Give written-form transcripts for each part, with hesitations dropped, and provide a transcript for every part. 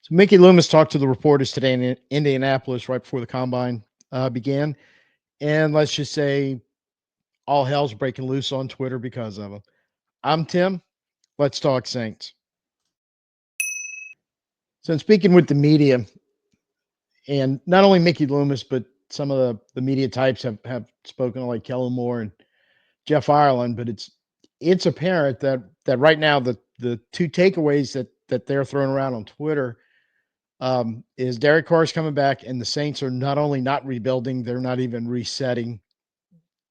So Mickey Loomis talked to the reporters today in Indianapolis right before the combine began, and let's just say all hell's breaking loose on Twitter because of him. I'm Tim. Let's talk Saints. So, in speaking with the media, and not only Mickey Loomis, but some of the media types have spoken, like Kellen Moore and Jeff Ireland. But it's apparent that right now the two takeaways that they're throwing around on Twitter is Derek Carr's coming back, and the Saints are not only not rebuilding, they're not even resetting.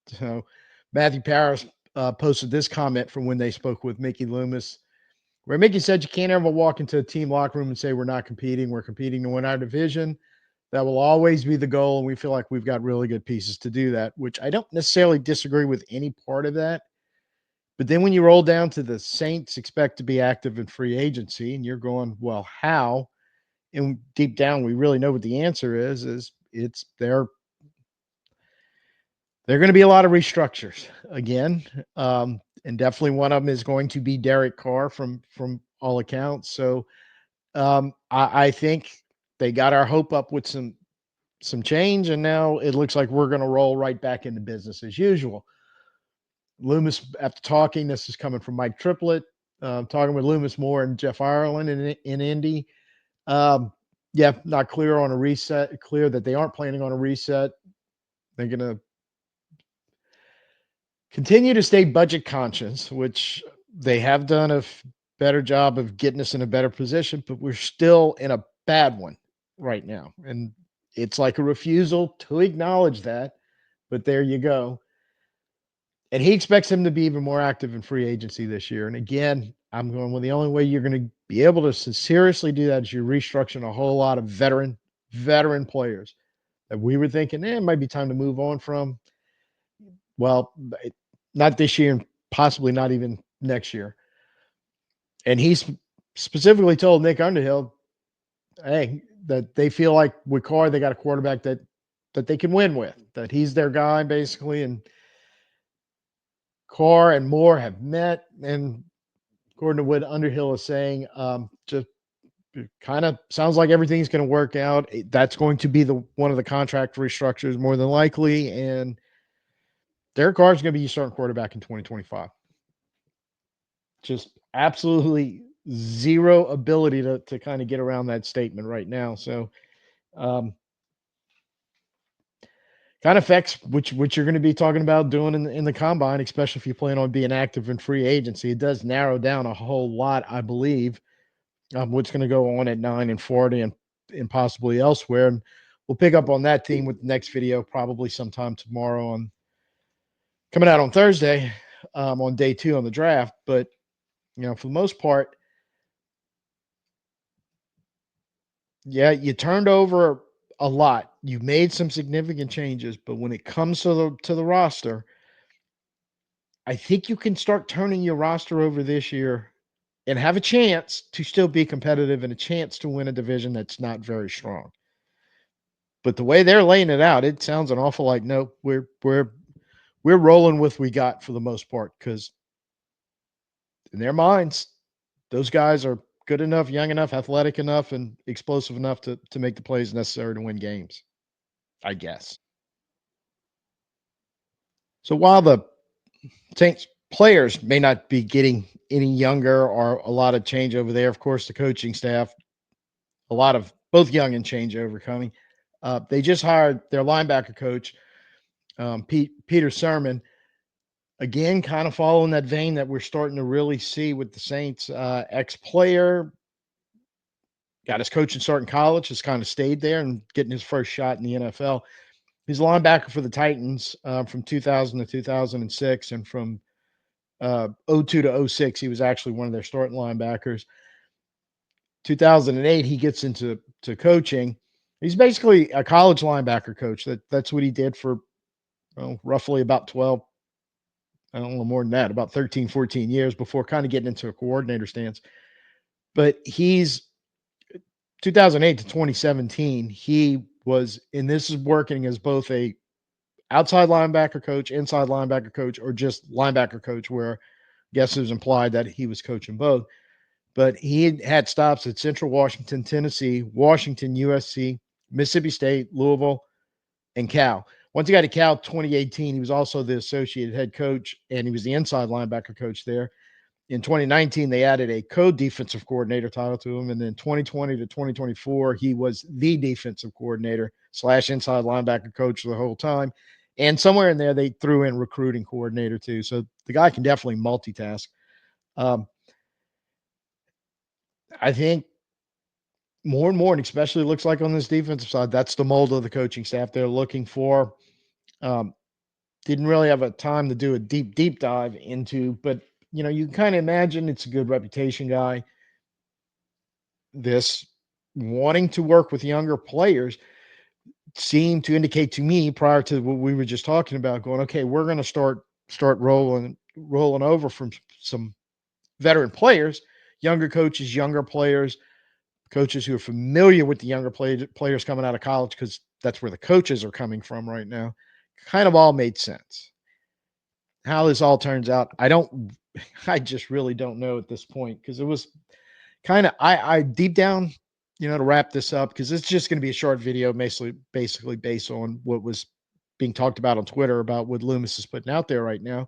So Matthew Paris posted this comment from when they spoke with Mickey Loomis, where Mickey said, "You can't ever walk into a team locker room and say we're not competing. We're competing to win our division. That will always be the goal, and we feel like we've got really good pieces to do that," which I don't necessarily disagree with any part of that. But then when you roll down to the Saints expect to be active in free agency, and you're going, well, how? And deep down, we really know what the answer is it's they're going to be a lot of restructures again, and definitely one of them is going to be Derek Carr from all accounts. So I think they got our hope up with some change, and now it looks like we're going to roll right back into business as usual. Loomis, after talking, this is coming from Mike Triplett, talking with Loomis Moore and Jeff Ireland in Indy. Um, yeah, not clear on a reset. Clear that they aren't planning on a reset. They're going to continue to stay budget conscious, which they have done a better job of getting us in a better position, but we're still in a bad one right now. And it's like a refusal to acknowledge that. But there you go. And he expects him to be even more active in free agency this year. And again, I'm going, well, the only way you're going to be able to seriously do that is you're restructuring a whole lot of veteran players that we were thinking, it might be time to move on from. Well, not this year, and possibly not even next year. And he's specifically told Nick Underhill, hey, that they feel like with Carr, they got a quarterback that they can win with, that he's their guy basically. And Carr and Moore have met, and according to what Underhill is saying, just kind of sounds like everything's going to work out. That's going to be the one of the contract restructures more than likely, and Derek Carr is going to be your starting quarterback in 2025. Just absolutely zero ability to kind of get around that statement right now. So, um, kind of affects which you're going to be talking about doing in the combine, especially if you plan on being active in free agency. It does narrow down a whole lot, I believe, what's going to go on at 9 and 40 and possibly elsewhere. And we'll pick up on that theme with the next video probably sometime tomorrow on coming out on Thursday on day 2 on the draft. But for the most part, yeah, you turned over a lot. You made some significant changes, but when it comes to the roster, I think you can start turning your roster over this year and have a chance to still be competitive and a chance to win a division that's not very strong. But the way they're laying it out, it sounds an awful like nope, we're rolling with we got for the most part, because in their minds, those guys are good enough, young enough, athletic enough, and explosive enough to make the plays necessary to win games, I guess. So while the Saints players may not be getting any younger or a lot of change over there, of course, the coaching staff, a lot of both young and changeover coming. They just hired their linebacker coach, Peter Sirmon. Again, kind of following that vein that we're starting to really see with the Saints. Ex-player, got his coaching start in college, has kind of stayed there and getting his first shot in the NFL. He's a linebacker for the Titans from 2000 to 2006, and from 02 to 06, he was actually one of their starting linebackers. 2008, he gets into coaching. He's basically a college linebacker coach. That's what he did for roughly about 12, I don't know, more than that, about 13, 14 years before kind of getting into a coordinator stance. But he's 2008 to 2017, he was, and this is working as both a outside linebacker coach, inside linebacker coach, or just linebacker coach, where I guess it was implied that he was coaching both. but he had stops at Central Washington, Tennessee, Washington, USC, Mississippi State, Louisville, and Cal. Once he got to Cal 2018, he was also the associate head coach, and he was the inside linebacker coach there. In 2019, they added a co-defensive coordinator title to him, and then 2020 to 2024, he was the defensive coordinator slash inside linebacker coach the whole time. And somewhere in there, they threw in recruiting coordinator too. So the guy can definitely multitask. Um, I think more and more, and especially looks like on this defensive side, that's the mold of the coaching staff they're looking for. Um, didn't really have a time to do a deep dive into, but you can kind of imagine it's a good reputation guy. This wanting to work with younger players seemed to indicate to me prior to what we were just talking about, going, okay, we're going to start rolling over from some veteran players, younger coaches, younger players, coaches who are familiar with the younger players coming out of college, because that's where the coaches are coming from right now. Kind of all made sense. How this all turns out, I just really don't know at this point, because it was kind of, I deep down, to wrap this up, because it's just going to be a short video, basically based on what was being talked about on Twitter about what Loomis is putting out there right now.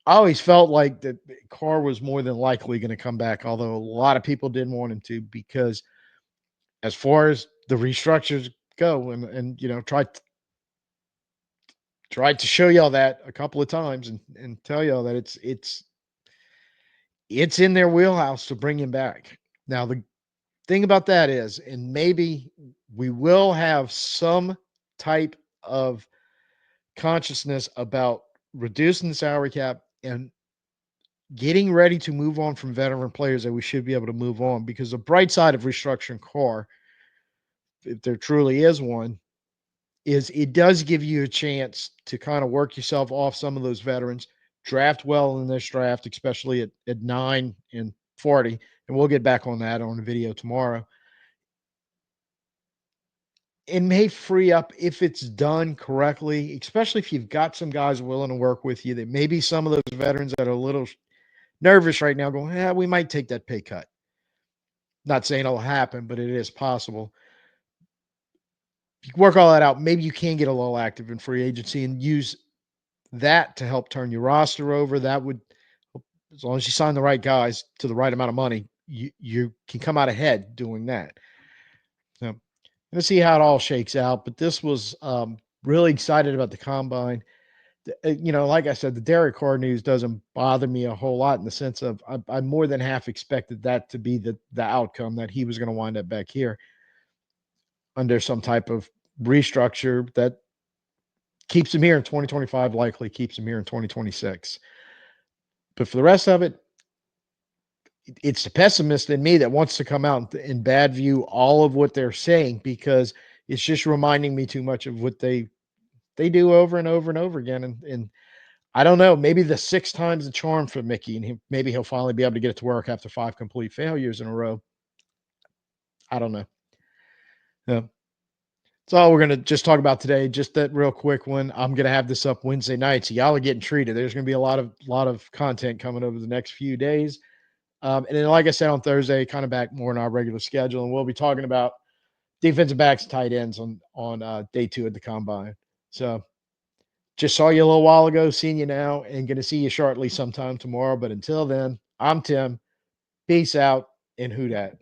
I always felt like that Carr was more than likely going to come back, although a lot of people didn't want him to, because as far as the restructures go, and tried to show y'all that a couple of times, and tell y'all that it's in their wheelhouse to bring him back. Now the thing about that is, and maybe we will have some type of consciousness about reducing the salary cap and getting ready to move on from veteran players, that we should be able to move on, because the bright side of restructuring Carr, if there truly is one, is it does give you a chance to kind of work yourself off some of those veterans, draft well in this draft, especially at 9 and 40. And we'll get back on that on the video tomorrow. It may free up, if it's done correctly, especially if you've got some guys willing to work with you, that maybe some of those veterans that are a little nervous right now going, we might take that pay cut. Not saying it'll happen, but it is possible. If you work all that out, maybe you can get a little active in free agency and use that to help turn your roster over. That would, as long as you sign the right guys to the right amount of money, you can come out ahead doing that. So, going to see how it all shakes out. But this was really excited about the combine. Like I said, the Derek Carr news doesn't bother me a whole lot, in the sense of I more than half expected that to be the outcome, that he was going to wind up back here under some type of restructure that keeps him here in 2025, likely keeps him here in 2026. But for the rest of it, it's the pessimist in me that wants to come out and bad view all of what they're saying, because it's just reminding me too much of what they do over and over and over again. And I don't know, maybe the 6 times the charm for Mickey, and maybe he'll finally be able to get it to work after 5 complete failures in a row. I don't know. Yeah. That's all we're going to just talk about today. Just that real quick one. I'm going to have this up Wednesday night, so y'all are getting treated. There's going to be a lot of content coming over the next few days. And then, like I said, on Thursday, kind of back more in our regular schedule, and we'll be talking about defensive backs, tight ends on day 2 of the combine. So just saw you a little while ago, seeing you now, and going to see you shortly sometime tomorrow. But until then, I'm Tim. Peace out, and who dat.